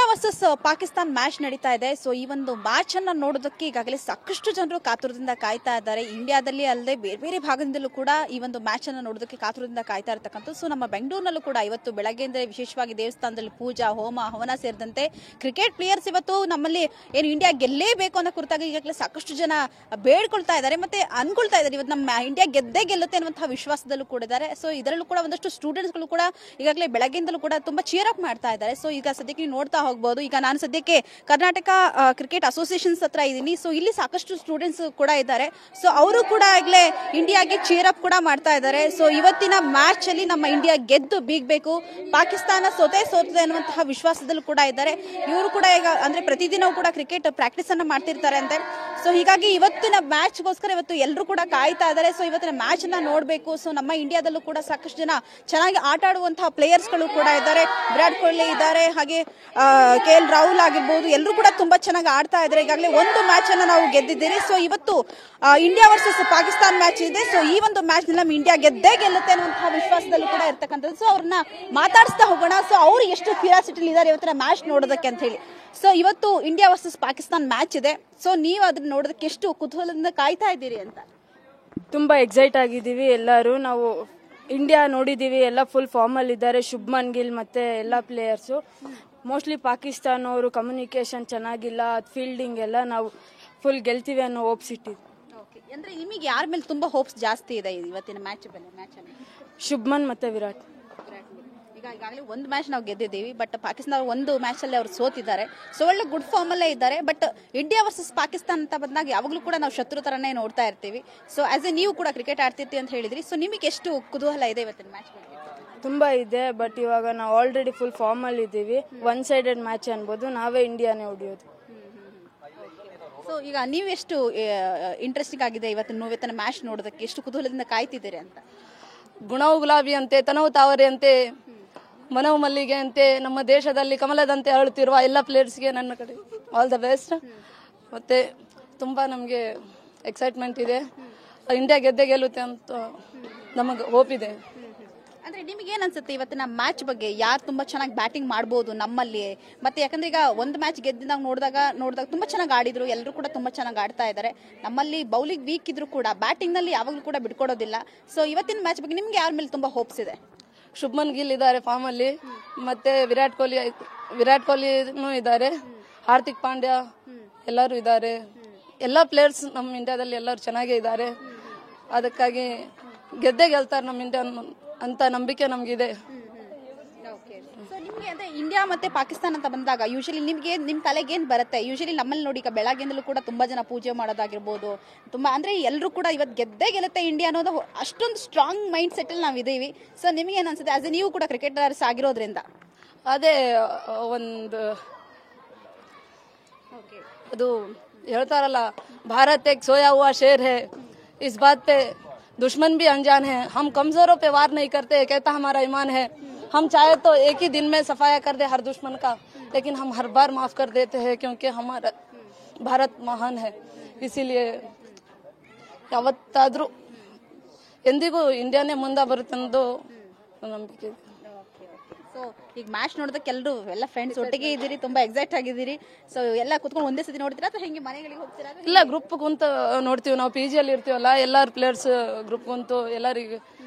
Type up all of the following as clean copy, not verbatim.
India versus Pakistan match ನಡೀತಾ ಇದೆ. So ಈ ಒಂದು ಮ್ಯಾಚ್ ಅನ್ನ ನೋಡೋದಕ್ಕೆ ಈಗಾಗಲೇ ಸಾಕಷ್ಟು ಜನರು ಕಾತುರದಿಂದ ಕಾಯ್ತಾ ಇದ್ದಾರೆ. ಇಂಡಿಯಾದಲ್ಲಿ ಅಲ್ಲದೆ ಬೇರೆ ಬೇರೆ ಭಾಗದಿಂದಲೂ ಕೂಡ ಈ ಒಂದು ಮ್ಯಾಚ್ ಅನ್ನ ನೋಡೋದಕ್ಕೆ ಕಾತುರದಿಂದ ಕಾಯ್ತಾ ಇರ್ತಕ್ಕಂಥ. ಸೊ ನಮ್ಮ ಬೆಂಗಳೂರಿನಲ್ಲೂ ಕೂಡ ಇವತ್ತು ಬೆಳಗ್ಗೆಯಿಂದ ವಿಶೇಷವಾಗಿ ದೇವಸ್ಥಾನದಲ್ಲಿ ಪೂಜಾ ಹೋಮ ಹವನ ಸೇರಿದಂತೆ ಕ್ರಿಕೆಟ್ ಪ್ಲೇಯರ್ಸ್ ಇವತ್ತು ನಮ್ಮಲ್ಲಿ ಏನು ಇಂಡಿಯಾ ಗೆಲ್ಲೇಬೇಕು ಅನ್ನೋ ಕುರಿತಾಗಿ ಈಗಾಗಲೇ ಸಾಕಷ್ಟು ಜನ ಬೇಡ್ಕೊಳ್ತಾ ಇದ್ದಾರೆ, ಮತ್ತೆ ಅನ್ಕೊಳ್ತಾ ಇದ್ದಾರೆ ಇವತ್ತು ನಮ್ಮ ಇಂಡಿಯಾ ಗೆದ್ದೇ ಗೆಲ್ಲುತ್ತೆ ಅನ್ನುವಂತಹ ವಿಶ್ವಾಸದಲ್ಲೂ ಕೂಡ ಇದ್ದಾರೆ. ಸೊ ಇದರಲ್ಲೂ ಕೂಡ ಒಂದಷ್ಟು ಸ್ಟೂಡೆಂಟ್ಸ್ಗಳು ಕೂಡ ಈಗಾಗಲೇ ಬೆಳಗ್ಗೆಯಿಂದಲೂ ಕೂಡ ತುಂಬಾ ಚೀರ್ ಅಪ್ ಮಾಡ್ತಾ ಇದ್ದಾರೆ. ಸೊ ಈಗ ಸದ್ಯಕ್ಕೆ ನೀವು ನೋಡ್ತಾ ಹೋಗಬಹುದು. ಈಗ ನಾನು ಸದ್ಯಕ್ಕೆ ಕರ್ನಾಟಕ ಕ್ರಿಕೆಟ್ ಅಸೋಸಿಯೇಷನ್ಸ್ ಹತ್ರ ಇದ್ದೀನಿ. ಸೊ ಇಲ್ಲಿ ಸಾಕಷ್ಟು ಸ್ಟೂಡೆಂಟ್ಸ್ ಕೂಡ ಇದ್ದಾರೆ. ಸೊ ಅವರು ಕೂಡ ಈಗಲೇ ಇಂಡಿಯಾಗೆ ಚೀರ್ ಅಪ್ ಕೂಡ ಮಾಡ್ತಾ ಇದ್ದಾರೆ. ಸೊ ಇವತ್ತಿನ ಮ್ಯಾಚ್ ಅಲ್ಲಿ ನಮ್ಮ ಇಂಡಿಯಾ ಗೆದ್ದು ಬೀಗಬೇಕು, ಪಾಕಿಸ್ತಾನ ಸೋತದೆ ಅನ್ನುವಂತಹ ವಿಶ್ವಾಸದಲ್ಲೂ ಕೂಡ ಇದ್ದಾರೆ. ಇವರು ಕೂಡ ಈಗ ಅಂದ್ರೆ ಪ್ರತಿದಿನವೂ ಕೂಡ ಕ್ರಿಕೆಟ್ ಪ್ರಾಕ್ಟೀಸ್ ಅನ್ನ ಮಾಡ್ತಿರ್ತಾರೆ ಅಂತೆ. ಸೊ ಹೀಗಾಗಿ ಇವತ್ತಿನ ಮ್ಯಾಚ್ಗೋಸ್ಕರ ಇವತ್ತು ಎಲ್ಲರೂ ಕೂಡ ಕಾಯ್ತಾ ಇದ್ದಾರೆ. ಸೊ ಇವತ್ತಿನ ಮ್ಯಾಚ್ ಅನ್ನ ನೋಡಬೇಕು. ಸೊ ನಮ್ಮ ಇಂಡಿಯಾದಲ್ಲೂ ಕೂಡ ಸಾಕಷ್ಟು ಜನ ಚೆನ್ನಾಗಿ ಆಟ ಆಡುವಂತಹ ಪ್ಲೇಯರ್ಸ್ ಗಳು ಕೂಡ ಇದ್ದಾರೆ. ವಿರಾಟ್ ಕೊಹ್ಲಿ ಇದ್ದಾರೆ, ಹಾಗೆ KL ರಾಹುಲ್ ಆಗಿರ್ಬೋದು, ಎಲ್ಲರೂ ಕೂಡ ತುಂಬಾ ಚೆನ್ನಾಗಿ ಆಡ್ತಾ ಇದ್ದಾರೆ. ಈಗಾಗಲೇ ಒಂದು ಮ್ಯಾಚ್ ಅನ್ನ ನಾವು ಗೆದ್ದಿದ್ದೀರಿ. ಸೊ ಇವತ್ತು ಇಂಡಿಯಾ ವರ್ಸಸ್ ಪಾಕಿಸ್ತಾನ್ ಮ್ಯಾಚ್ ಇದೆ. ಸೊ ಈ ಒಂದು ಮ್ಯಾಚ್ ನಲ್ಲಿ ನಮ್ಮ ಇಂಡಿಯಾ ಗೆದ್ದೇ ಗೆಲ್ಲುತ್ತೆ ಅನ್ನುವಂತಹ ವಿಶ್ವಾಸದಲ್ಲೂ ಕೂಡ ಇರ್ತಕ್ಕಂಥದ್ದು. ಸೊ ಅವ್ರನ್ನ ಮಾತಾಡಿಸ್ತಾ ಹೋಗೋಣ. ಸೊ ಅವ್ರು ಎಷ್ಟು ಕ್ಯೂರಿಯಾಸಿಟಿ ಇದ್ದಾರೆ ಇವತ್ತಿನ ಮ್ಯಾಚ್ ನೋಡೋದಕ್ಕೆ ಅಂತ ಹೇಳಿ. ಸೊ ಇವತ್ತು ಇಂಡಿಯಾ ವರ್ಸಸ್ ಪಾಕಿಸ್ತಾನ್ ಮ್ಯಾಚ್ ಇದೆ. ಸೊ ನೀವು ಅದನ್ನ ನೋಡೋದಕ್ಕೆ ಎಷ್ಟು ಕುತೂಹಲದಿಂದ ಕಾಯ್ತಾ ಇದ್ದೀರಿ ಅಂತ? ತುಂಬಾ ಎಕ್ಸೈಟ್ ಆಗಿದ್ದೀವಿ ಎಲ್ಲರೂ. ನಾವು ಇಂಡಿಯಾ ನೋಡಿದ್ದೀವಿ, ಎಲ್ಲ ಫುಲ್ ಫಾರ್ಮಲ್ಲಿ ಇದ್ದಾರೆ, ಶುಭ್ಮನ್ ಗಿಲ್ ಮತ್ತೆ ಎಲ್ಲ ಪ್ಲೇಯರ್ಸು. ಮೋಸ್ಟ್ಲಿ ಪಾಕಿಸ್ತಾನ ಅವರು ಕಮ್ಯುನಿಕೇಶನ್ ಚೆನ್ನಾಗಿಲ್ಲ, ಫೀಲ್ಡಿಂಗ್ ಎಲ್ಲ ನಾವು ಫುಲ್ ಗೆಲ್ತೀವಿ ಅನ್ನೋ ಹೋಪ್ಸ್ ಇಟ್ಟಿದ್ವಿ. ಅಂದ್ರೆ ನಿಮಗೆ ಯಾರ ಮೇಲೆ ತುಂಬಾ ಹೋಪ್ಸ್ ಜಾಸ್ತಿ ಇದೆ ಇವತ್ತಿನ ಮ್ಯಾಚ್ ಅಲ್ಲಿ? ಶುಭ್ಮನ್ ಮತ್ತೆ ವಿರಾಟ್. ಈಗಾಗಲೇ ಒಂದು ಮ್ಯಾಚ್ ನಾವು ಗೆದ್ದಿದ್ದೀವಿ, ಬಟ್ ಪಾಕಿಸ್ತಾನ ಒಂದು ಮ್ಯಾಚ್ ಅಲ್ಲಿ ಅವರು ಸೋತಿದ್ದಾರೆ. ಸೊ ಒಳ್ಳೆ ಗುಡ್ ಫಾರ್ಮ್ ಅಲ್ಲೇ ಇದ್ದಾರೆ. ಬಟ್ ಇಂಡಿಯಾ ವರ್ಸಸ್ ಪಾಕಿಸ್ತಾನ ಅಂತ ಬಂದಾಗ ಯಾವಾಗಲೂ ಕೂಡ ನಾವು ಶತ್ರು ತರನೇ ನೋಡ್ತಾ ಇರ್ತೀವಿ. ಸೊ ಆಸ್ ಎ ನೀವು ಕೂಡ ಕ್ರಿಕೆಟ್ ಆಡ್ತಿರ್ತೀವಿ ಅಂತ ಹೇಳಿದ್ರಿ. ಸೊ ನಿಮಗೆ ಎಷ್ಟು ಕುತೂಹಲ ಇದೆ ಇವತ್ತಿನ ಮ್ಯಾಚ್ ಬಗ್ಗೆ? ತುಂಬಾ ಇದೆ, ಬಟ್ ಇವಾಗ ನಾವು ಆಲ್ರೆಡಿ ಫುಲ್ ಫಾರ್ಮಲ್ಲಿ ಇದ್ದೀವಿ. ಒನ್ ಸೈಡೆಡ್ ಮ್ಯಾಚ್ ಅನ್ಬೋದು, ನಾವೇ ಇಂಡಿಯಾನೇ ಹೊಡಿಯೋದು. ಸೊ ಈಗ ನೀವು ಎಷ್ಟು ಇಂಟ್ರೆಸ್ಟಿಂಗ್ ಆಗಿದೆ ಇವತ್ತಿನ ಮ್ಯಾಚ್ ನೋಡೋದಕ್ಕೆ, ಎಷ್ಟು ಕುತೂಹಲದಿಂದ ಕಾಯ್ತಿದ್ದೀರಿ ಅಂತ? ಗುಣವು ಗುಲಾಬಿ ಅಂತೆ, ತನವು ತಾವರೆ ಅಂತೆ, ಮನವು ಮಲ್ಲಿಗೆ ಅಂತೆ, ನಮ್ಮ ದೇಶದಲ್ಲಿ ಕಮಲದಂತೆ ಅರಳುತ್ತಿರುವ ಎಲ್ಲ ಪ್ಲೇಯರ್ಸ್ಗೆ ನನ್ನ ಕಡೆ ಆಲ್ ದ ಬೆಸ್ಟ್. ಮತ್ತೆ ತುಂಬಾ ನಮಗೆ ಎಕ್ಸೈಟ್ಮೆಂಟ್ ಇದೆ. ಇಂಡಿಯಾ ಗೆದ್ದೇ ಗೆಲ್ಲುತ್ತೆ ಅಂತ ನಮಗೆ ಹೋಪ್ ಇದೆ. ಅಂದ್ರೆ ನಿಮ್ಗೆ ಏನ್ ಅನ್ಸುತ್ತೆ ಇವತ್ತಿನ ಮ್ಯಾಚ್ ಬಗ್ಗೆ? ಯಾರು ತುಂಬಾ ಚೆನ್ನಾಗಿ ಬ್ಯಾಟಿಂಗ್ ಮಾಡಬಹುದು ನಮ್ಮಲ್ಲಿ? ಮತ್ತೆ ಯಾಕಂದ್ರೆ ಈಗ ಒಂದು ಮ್ಯಾಚ್ ಗೆದ್ದಿದಾಗ ನೋಡಿದಾಗ ತುಂಬಾ ಚೆನ್ನಾಗಿ ಆಡಿದ್ರು, ಎಲ್ಲರೂ ಕೂಡ ತುಂಬಾ ಚೆನ್ನಾಗಿ ಆಡ್ತಾ ಇದ್ದಾರೆ. ನಮ್ಮಲ್ಲಿ ಬೌಲಿಂಗ್ ವೀಕ್ ಇದ್ರು ಕೂಡ ಬ್ಯಾಟಿಂಗ್ ನಲ್ಲಿ ಯಾವಾಗಲೂ ಕೂಡ ಬಿಟ್ಕೊಡೋದಿಲ್ಲ. ಸೊ ಇವತ್ತಿನ ಮ್ಯಾಚ್ ಬಗ್ಗೆ ನಿಮ್ಗೆ ಯಾರ ಮೇಲೆ ತುಂಬಾ ಹೋಪ್ಸ್ ಇದೆ? ಶುಭ್ಮನ್ ಗಿಲ್ ಇದ್ದಾರೆ ಫಾರ್ಮ್ ಅಲ್ಲಿ, ಮತ್ತೆ ವಿರಾಟ್ ಕೊಹ್ಲಿನೂ ಇದ್ದಾರೆ, ಹಾರ್ದಿಕ್ ಪಾಂಡ್ಯ ಎಲ್ಲರೂ ಇದ್ದಾರೆ. ಎಲ್ಲ ಪ್ಲೇಯರ್ಸ್ ನಮ್ಮ ಇಂಡಿಯಾದಲ್ಲಿ ಎಲ್ಲರೂ ಚೆನ್ನಾಗೇ ಇದ್ದಾರೆ. ಅದಕ್ಕಾಗಿ ಗೆದ್ದೇ ಗೆಲ್ತಾರೆ ನಮ್ಮ ಇಂಡಿಯಾ ಅಂತ ನಂಬಿಕೆ ನಮಗಿದೆ. ನಿಮ್ಗೆ ಅಂದ್ರೆ ಇಂಡಿಯಾ ಮತ್ತೆ ಪಾಕಿಸ್ತಾನ ಅಂತ ಬಂದಾಗ ಯೂಶಲಿ ನಿಮ್ ತಲೆಗೆ ಏನ್ ಬರುತ್ತೆ? ಯೂಶಲಿ ನಮ್ಮಲ್ಲಿ ನೋಡಿ ಈಗ ಬೆಳಗ್ಗೆಯಿಂದಲೂ ಕೂಡ ತುಂಬಾ ಜನ ಪೂಜೆ ಮಾಡೋದಾಗಿರ್ಬೋದು, ತುಂಬಾ ಅಂದ್ರೆ ಎಲ್ಲರೂ ಕೂಡ ಇವತ್ತು ಗೆದ್ದೇ ಗೆಲ್ಲುತ್ತೆ ಇಂಡಿಯಾ ಅನ್ನೋದು ಅಷ್ಟೊಂದು ಸ್ಟ್ರಾಂಗ್ ಮೈಂಡ್ ಸೆಟ್ ಅಲ್ಲಿ ನಾವು ಇದ್ದೀವಿ. ಸೊ ನಿಮ್ಗೆ ಏನ್ ಅನ್ಸುತ್ತೆ ಆಸ್ ಎ ನೀವು ಕೂಡ ಕ್ರಿಕೆಟರ್ಸ್ ಆಗಿರೋದ್ರಿಂದ? ಅದೇ ಒಂದು ಅದು ಹೇಳ್ತಾರಲ್ಲ, ಭಾರತ್ ಏಕ್ ಸೋಯಾ ಹುವಾ ಶೇರ್ ಹೈ, ಇಸ್ ಬಾತ್ ಪೆ दुश्मन भी अनजान है, हम कमजोरों पे वार नहीं करते, कहता हमारा ईमान है. हम चाहे तो एक ही दिन में सफाया कर दे हर दुश्मन का, लेकिन हम हर बार माफ कर देते हैं क्योंकि हमारा भारत महान है. इसीलिए ಯಾವತ್ತಾದ್ರೂ ಎಂದಿಗೂ ಇಂಡಿಯಾನೇ ಮುಂದೆ ಬರುತ್ತೆ ಅನ್ನೋದು ನಂಬಿಕೆ ಇದೆ. ಸೊ ಈಗ ಮ್ಯಾಚ್ ನೋಡೋದಕ್ಕೆ ಎಲ್ಲ ಫ್ರೆಂಡ್ಸ್ ಒಟ್ಟಿಗೆ ಇದ್ದೀರಿ, ತುಂಬಾ ಎಕ್ಸೈಟ್ ಆಗಿದ್ದೀರಿ. ಸೊ ಎಲ್ಲ ಕುತ್ಕೊಂಡು ಒಂದೇ ಸತಿ ನೋಡ್ತೀರಾ ಅಥವಾ ಹೆಂಗೆ ಮನೆಗಳಿಗೆ ಹೋಗ್ತೀರಾ? ಇಲ್ಲ, ಗ್ರೂಪ್ ಕುಂತ ನೋಡ್ತೀವಿ. ನಾವು PG ಅಲ್ಲಿ ಇರ್ತೀವಲ್ಲ, ಎಲ್ಲಾರು ಪ್ಲೇಯರ್ಸ್ ಗ್ರೂಪ್ ಕುಂತು ಎಲ್ಲರಿಗೆ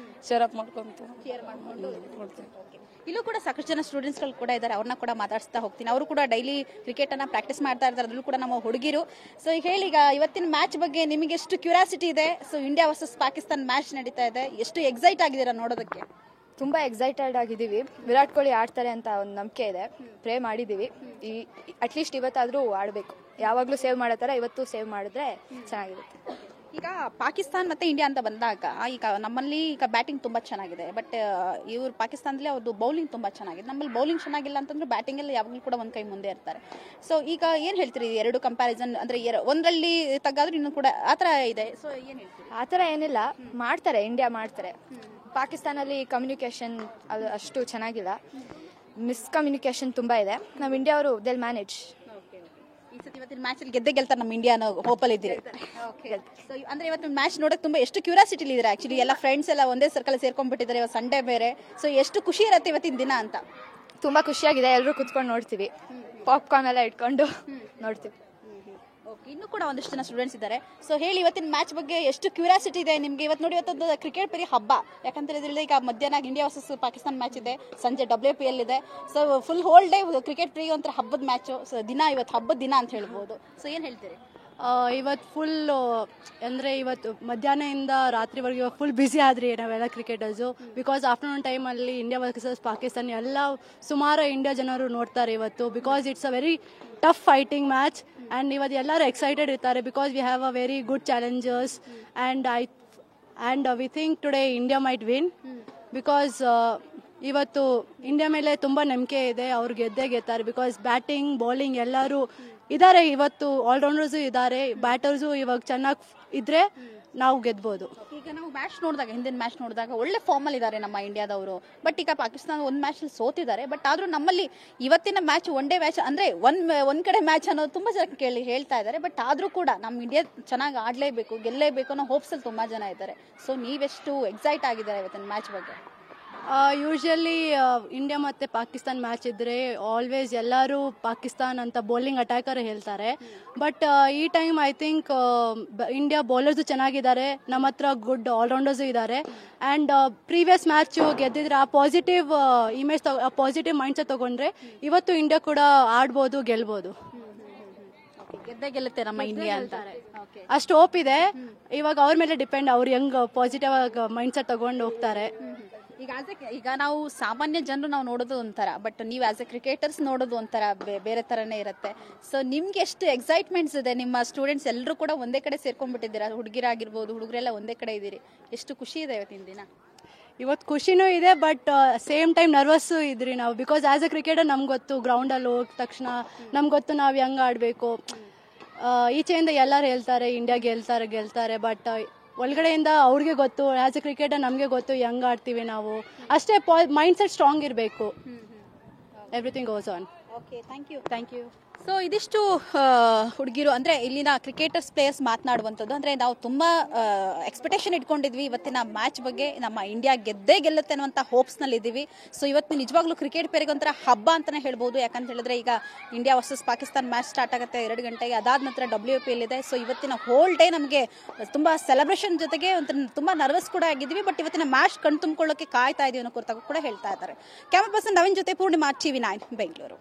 ಶೇರ್ ಅಪ್ ಮಾಡ್ಕೊಂತು ನೋಡ್ತೀವಿ. ಇಲ್ಲೂ ಕೂಡ ಸಾಕಷ್ಟು ಜನ ಸ್ಟೂಡೆಂಟ್ಸ್ ಗಳು ಕೂಡ ಇದ್ದಾರೆ, ಅವ್ರನ್ನ ಕೂಡ ಮಾತಾಡಿಸ್ತಾ ಹೋಗ್ತೀನಿ. ಅವರು ಕೂಡ ಡೈಲಿ ಕ್ರಿಕೆಟ್ ಅನ್ನ ಪ್ರಾಕ್ಟೀಸ್ ಮಾಡ್ತಾ ಇರ್ತಾರೆ, ಅದ್ರಲ್ಲೂ ಕೂಡ ನಮ್ಮ ಹುಡುಗಿರು. ಸೊ ಈಗ ಹೇಳಿ, ಈಗ ಇವತ್ತಿನ ಮ್ಯಾಚ್ ಬಗ್ಗೆ ನಿಮಗೆ ಎಷ್ಟು ಕ್ಯೂರಿಯಾಸಿಟಿ ಇದೆ? So India versus Pakistan match ನಡೀತಾ ಇದೆ, ಎಷ್ಟು ಎಕ್ಸೈಟ್ ಆಗಿದ್ದೀರಾ ನೋಡೋದಕ್ಕೆ? ತುಂಬ ಎಕ್ಸೈಟೆಡ್ ಆಗಿದ್ದೀವಿ. ವಿರಾಟ್ ಕೊಹ್ಲಿ ಆಡ್ತಾರೆ ಅಂತ ಒಂದು ನಂಬಿಕೆ ಇದೆ, ಪ್ರೇ ಮಾಡಿದ್ದೀವಿ. ಅಟ್ಲೀಸ್ಟ್ ಇವತ್ತಾದರೂ ಆಡಬೇಕು. ಯಾವಾಗಲೂ ಸೇವ್ ಮಾಡೋ ಥರ ಇವತ್ತು ಸೇವ್ ಮಾಡಿದ್ರೆ ಚೆನ್ನಾಗಿರುತ್ತೆ. ಈಗ ಪಾಕಿಸ್ತಾನ್ ಮತ್ತೆ ಇಂಡಿಯಾ ಅಂತ ಬಂದಾಗ ಈಗ ನಮ್ಮಲ್ಲಿ ಈಗ ಬ್ಯಾಟಿಂಗ್ ತುಂಬಾ ಚೆನ್ನಾಗಿದೆ, ಬಟ್ ಇವ್ರು ಪಾಕಿಸ್ತಾನದಲ್ಲಿ ಅವ್ರದ್ದು ಬೌಲಿಂಗ್ ತುಂಬಾ ಚೆನ್ನಾಗಿದೆ. ನಮ್ಮಲ್ಲಿ ಬೌಲಿಂಗ್ ಚೆನ್ನಾಗಿಲ್ಲ ಅಂತಂದ್ರೆ ಬ್ಯಾಟಿಂಗ್ ಅಲ್ಲಿ ಯಾವಾಗಲೂ ಕೂಡ ಒಂದ್ ಕೈ ಮುಂದೆ ಇರ್ತಾರೆ. ಸೊ ಈಗ ಏನ್ ಹೇಳ್ತೀರಿ ಎರಡು ಕಂಪ್ಯಾರಿಸನ್? ಅಂದ್ರೆ ಒಂದರಲ್ಲಿ ತಗ್ಗಾದ್ರೂ ಇನ್ನೂ ಕೂಡ ಆತರ ಇದೆ. ಸೊ ಏನ್ ಹೇಳ್ತೀರಿ? ಆತರ ಏನಿಲ್ಲ, ಮಾಡ್ತಾರೆ, ಇಂಡಿಯಾ ಮಾಡ್ತಾರೆ. ಪಾಕಿಸ್ತಾನಲ್ಲಿ ಕಮ್ಯುನಿಕೇಶನ್ ಅದು ಅಷ್ಟು ಚೆನ್ನಾಗಿಲ್ಲ, ಮಿಸ್ಕಮ್ಯುನಿಕೇಶನ್ ತುಂಬಾ ಇದೆ. ನಮ್ಮ ಇಂಡಿಯಾ ಅವರು ದೆಲ್ ಮ್ಯಾನೇಜ್. ಈ ಸತಿ ಇವತ್ತಿನ ಮ್ಯಾಚ್ ಅಲ್ಲಿ ಗೆದ್ದೇ ಗೆಲ್ತಾರೆ ನಮ್ಮ ಇಂಡಿಯಾ ಅನ್ನೋ ಹೋಪಲ್ಲಿ ಇದ್ದೀರಿ. ಅಂದ್ರೆ ಇವತ್ತು ಮ್ಯಾಚ್ ನೋಡಕ್ ತುಂಬಾ ಎಷ್ಟು ಕ್ಯೂರಿಯಾಸಿಟಿ ಇದ್ದೀರಾ? ಆಕ್ಚುಲಿ ಎಲ್ಲ ಫ್ರೆಂಡ್ಸ್ ಎಲ್ಲ ಒಂದೇ ಸರ್ಕಲ್ ಸೇರ್ಕೊಂಡ್ಬಿಟ್ಟಿದ್ದಾರೆ, ಇವತ್ತು ಸಂಡೇ ಬೇರೆ. ಸೊ ಎಷ್ಟು ಖುಷಿ ಇರುತ್ತೆ ಇವತ್ತಿನ ದಿನ ಅಂತ? ತುಂಬಾ ಖುಷಿಯಾಗಿದೆ, ಎಲ್ಲರೂ ಕುತ್ಕೊಂಡು ನೋಡ್ತೀವಿ. ಪಾಪ್ಕಾರ್ನ್ ಎಲ್ಲ ಇಟ್ಕೊಂಡು ನೋಡ್ತೀವಿ. ಓಕೆ, ಇನ್ನೂ ಕೂಡ ಒಂದಿಷ್ಟು ಜನ ಸ್ಟೂಡೆಂಟ್ಸ್ ಇದ್ದಾರೆ. ಸೊ ಹೇಳಿ, ಇವತ್ತಿನ ಮ್ಯಾಚ್ ಬಗ್ಗೆ ಎಷ್ಟು ಕ್ಯೂರಿಯಾಸಿಟಿ ಇದೆ ನಿಮಗೆ? ಇವತ್ತು ನೋಡಿ, ಇವತ್ತೊಂದು ಕ್ರಿಕೆಟ್ ಬರೀ ಹಬ್ಬ. ಯಾಕಂತ ಹೇಳಿದ್ರೆ ಈಗ ಮಧ್ಯಾಹ್ನ ಇಂಡಿಯಾ ವರ್ಸಸ್ ಪಾಕಿಸ್ತಾನ ಮ್ಯಾಚ್ ಇದೆ, ಸಂಜೆ WPL ಇದೆ. So full whole day cricket ಪ್ರಿಯ ಒಂಥರ ಹಬ್ಬದ ಮ್ಯಾಚು. ಸೊ ಇವತ್ತು ಹಬ್ಬದ ದಿನ ಅಂತ ಹೇಳ್ಬೋದು. ಸೊ ಏನು ಹೇಳ್ತೀರಿ? ಇವತ್ತು ಫುಲ್ ಅಂದರೆ ಇವತ್ತು ಮಧ್ಯಾಹ್ನದಿಂದ ರಾತ್ರಿವರೆಗೆ ಫುಲ್ ಬ್ಯುಸಿ ಆದ್ರಿ ನಾವೆಲ್ಲ ಕ್ರಿಕೆಟರ್ಸು. ಬಿಕಾಸ್ ಆಫ್ಟರ್ನೂನ್ ಟೈಮಲ್ಲಿ ಇಂಡಿಯಾ ವರ್ಸಸ್ ಪಾಕಿಸ್ತಾನ ಎಲ್ಲ ಸುಮಾರು ಇಂಡಿಯಾ ಜನರು ನೋಡ್ತಾರೆ ಇವತ್ತು. Because it's a very tough fighting match and ಇವತ್ತು ಎಲ್ಲರೂ ಎಕ್ಸೈಟೆಡ್ ಇರ್ತಾರೆ. Because we have a very good challengers and we think today India might win. Because ಇವತ್ತು ಇಂಡಿಯಾ ಮೇಲೆ ತುಂಬ ನಂಬಿಕೆ ಇದೆ, ಅವ್ರು ಗೆದ್ದೇ ಗೆಲ್ತಾರೆ. ಬಿಕಾಸ್ ಬ್ಯಾಟಿಂಗ್ ಬೌಲಿಂಗ್ ಎಲ್ಲರೂ ಇದ್ದಾರೆ, ಇವತ್ತು ಆಲ್ರೌಂಡರ್ಸು ಇದ್ದಾರೆ, ಬ್ಯಾಟರ್ಸು ಇವಾಗ ಚೆನ್ನಾಗಿ ಇದ್ರೆ ನಾವು ಗೆದ್ಬೋದು. ಈಗ ನಾವು ಮ್ಯಾಚ್ ನೋಡಿದಾಗ, ಹಿಂದಿನ ಮ್ಯಾಚ್ ನೋಡಿದಾಗ ಒಳ್ಳೆ ಫಾರ್ಮಲ್ಲಿ ಇದ್ದಾರೆ ನಮ್ಮ ಇಂಡಿಯಾದವರು. ಬಟ್ ಈಗ ಪಾಕಿಸ್ತಾನ ಒಂದು ಮ್ಯಾಚಲ್ಲಿ ಸೋತಿದ್ದಾರೆ. ಬಟ್ ಆದರೂ ನಮ್ಮಲ್ಲಿ ಇವತ್ತಿನ ಮ್ಯಾಚ್ ಒನ್ ಡೇ ಮ್ಯಾಚ್ ಅಂದರೆ ಒಂದು ಕಡೆ ಮ್ಯಾಚ್ ಅನ್ನೋದು ತುಂಬ ಜನ ಹೇಳ್ತಾ ಇದ್ದಾರೆ. ಬಟ್ ಆದರೂ ಕೂಡ ನಮ್ಮ ಇಂಡಿಯಾ ಚೆನ್ನಾಗಿ ಆಡಲೇಬೇಕು, ಗೆಲ್ಲೇಬೇಕು ಅನ್ನೋ ಹೋಪ್ಸಲ್ಲಿ ತುಂಬ ಜನ ಇದ್ದಾರೆ. ಸೊ ನೀವೆಷ್ಟು ಎಕ್ಸೈಟ್ ಆಗಿದ್ದಾರೆ ಇವತ್ತಿನ ಮ್ಯಾಚ್ ಬಗ್ಗೆ? ಯೂಶಲಿ ಇಂಡಿಯಾ ಮತ್ತು ಪಾಕಿಸ್ತಾನ ಮ್ಯಾಚ್ ಇದ್ದರೆ ಆಲ್ವೇಸ್ ಎಲ್ಲರೂ ಪಾಕಿಸ್ತಾನ್ ಅಂತ ಬೌಲಿಂಗ್ ಅಟ್ಯಾಕರ್ ಹೇಳ್ತಾರೆ. ಬಟ್ ಈ time I think India bowlers ಚೆನ್ನಾಗಿದ್ದಾರೆ, ನಮ್ಮ ಹತ್ರ ಗುಡ್ ಆಲ್ರೌಂಡರ್ಸು ಇದ್ದಾರೆ. ಆ್ಯಂಡ್ ಪ್ರೀವಿಯಸ್ ಮ್ಯಾಚು ಗೆದ್ದಿದ್ರೆ ಆ ಪಾಸಿಟಿವ್ ಇಮೇಜ್ ಆ ಪಾಸಿಟಿವ್ ಮೈಂಡ್ಸೆಟ್ ತೊಗೊಂಡ್ರೆ ಇವತ್ತು ಇಂಡಿಯಾ ಕೂಡ ಆಡ್ಬೋದು, ಗೆಲ್ಬೋದು. ಗೆದ್ದೇ ಗೆಲ್ಲುತ್ತೆ ನಮ್ಮ ಇಂಡಿಯಾ ಅಂತ ಅಷ್ಟು ಹೋಪ್ ಇದೆ. ಇವಾಗ ಅವ್ರ ಮೇಲೆ ಡಿಪೆಂಡ್, ಅವ್ರು ಹೆಂಗ್ ಪಾಸಿಟಿವ್ ಆಗಿ ಮೈಂಡ್ಸೆಟ್ ತಗೊಂಡು ಹೋಗ್ತಾರೆ. ಈಗ ನಾವು ಸಾಮಾನ್ಯ ಜನರು ನಾವು ನೋಡೋದು ಒಂಥರ, ಬಟ್ ನೀವು ಆಸ್ ಎ ಕ್ರಿಕೆಟರ್ಸ್ ನೋಡೋದು ಒಂಥರ ಬೇರೆ ಥರನೇ ಇರುತ್ತೆ. ಸೊ ನಿಮ್ಗೆ ಎಷ್ಟು ಎಕ್ಸೈಟ್ಮೆಂಟ್ಸ್ ಇದೆ? ನಿಮ್ಮ ಸ್ಟೂಡೆಂಟ್ಸ್ ಎಲ್ಲರೂ ಕೂಡ ಒಂದೇ ಕಡೆ ಸೇರ್ಕೊಂಡ್ಬಿಟ್ಟಿದ್ದೀರಾ, ಹುಡುಗಿರಾಗಿರ್ಬೋದು, ಹುಡುಗರೆಲ್ಲ ಒಂದೇ ಕಡೆ ಇದ್ದೀರಿ. ಎಷ್ಟು ಖುಷಿ ಇದೆ ಇವತ್ತಿನ ದಿನ? ಇವತ್ತು ಖುಷಿನೂ ಇದೆ, ಬಟ್ ಸೇಮ್ ಟೈಮ್ ನರ್ವಸ್ಸು ಇದ್ರಿ ನಾವು. ಬಿಕಾಸ್ ಆಸ್ ಎ ಕ್ರಿಕೆಟರ್ ನಮ್ಗೆ ಗೊತ್ತು, ಗ್ರೌಂಡಲ್ಲಿ ಹೋದ ತಕ್ಷಣ ನಮ್ಗೆ ಗೊತ್ತು ನಾವು ಹೆಂಗೆ ಆಡಬೇಕು. ಈಚೆಯಿಂದ ಎಲ್ಲರೂ ಹೇಳ್ತಾರೆ ಇಂಡಿಯಾ ಗೆಲ್ತಾರೆ, ಬಟ್ ಒಳಗಡೆಯಿಂದ ಅವ್ರಿಗೆ ಗೊತ್ತು, ಆಸ್ ಎ ಕ್ರಿಕೆಟರ್ ನಮಗೆ ಗೊತ್ತು ಹೆಂಗೆ ಆಡ್ತೀವಿ ನಾವು. ಅಷ್ಟೇ ಮೈಂಡ್ ಸೆಟ್ ಸ್ಟ್ರಾಂಗ್ ಇರಬೇಕು. Everything goes on. Okay, thank you. So ಇದಿಷ್ಟು ಹುಡುಗಿರು ಅಂದರೆ ಇಲ್ಲಿನ ಕ್ರಿಕೆಟರ್ಸ್ ಪ್ಲೇಯರ್ಸ್ ಮಾತನಾಡುವಂಥದ್ದು. ಅಂದರೆ ನಾವು ತುಂಬ ಎಕ್ಸ್ಪೆಕ್ಟೇಷನ್ ಇಟ್ಕೊಂಡಿದ್ವಿ ಇವತ್ತಿನ ಮ್ಯಾಚ್ ಬಗ್ಗೆ. ನಮ್ಮ ಇಂಡಿಯಾ ಗೆದ್ದೇ ಗೆಲ್ಲುತ್ತೆ ಅನ್ನುವಂಥ ಹೋಪ್ಸ್ನಲ್ಲಿ ಇದ್ದೀವಿ. ಸೊ ಇವತ್ತು ನಿಜವಾಗ್ಲೂ ಕ್ರಿಕೆಟ್ ಪೇರಿಗೆ ಒಂಥರ ಹಬ್ಬ ಅಂತಲೇ ಹೇಳ್ಬೋದು. ಯಾಕಂತ ಹೇಳಿದ್ರೆ ಈಗ India versus Pakistan match start ಆಗುತ್ತೆ 2 ಗಂಟೆಗೆ. ಅದಾದ ನಂತರ WPL ಇದೆ. ಸೊ ಇವತ್ತಿನ ಹೋಲ್ ಡೇ ನಮಗೆ ತುಂಬ ಸೆಲೆಬ್ರೇಷನ್ ಜೊತೆಗೆ ಒಂಥರ ತುಂಬ ನರ್ವಸ್ ಕೂಡ ಆಗಿದ್ದೀವಿ. ಬಟ್ ಇವತ್ತಿನ ಮ್ಯಾಚ್ ಕಣ್ ತುಂಬಿಕೊಳ್ಳೋಕ್ಕೆ ಕಾಯ್ತಾ ಇದೀವಿ ಅನ್ನೋ ಕುರಿತಾಗೂ ಕೂಡ ಹೇಳ್ತಾ ಇದ್ದಾರೆ. ಕ್ಯಾಮರಾ ಪರ್ಸನ್ ನವೀನ್ ಜೊತೆ ಪೂರ್ಣಿಮಾ, TV9 ಬೆಂಗಳೂರು.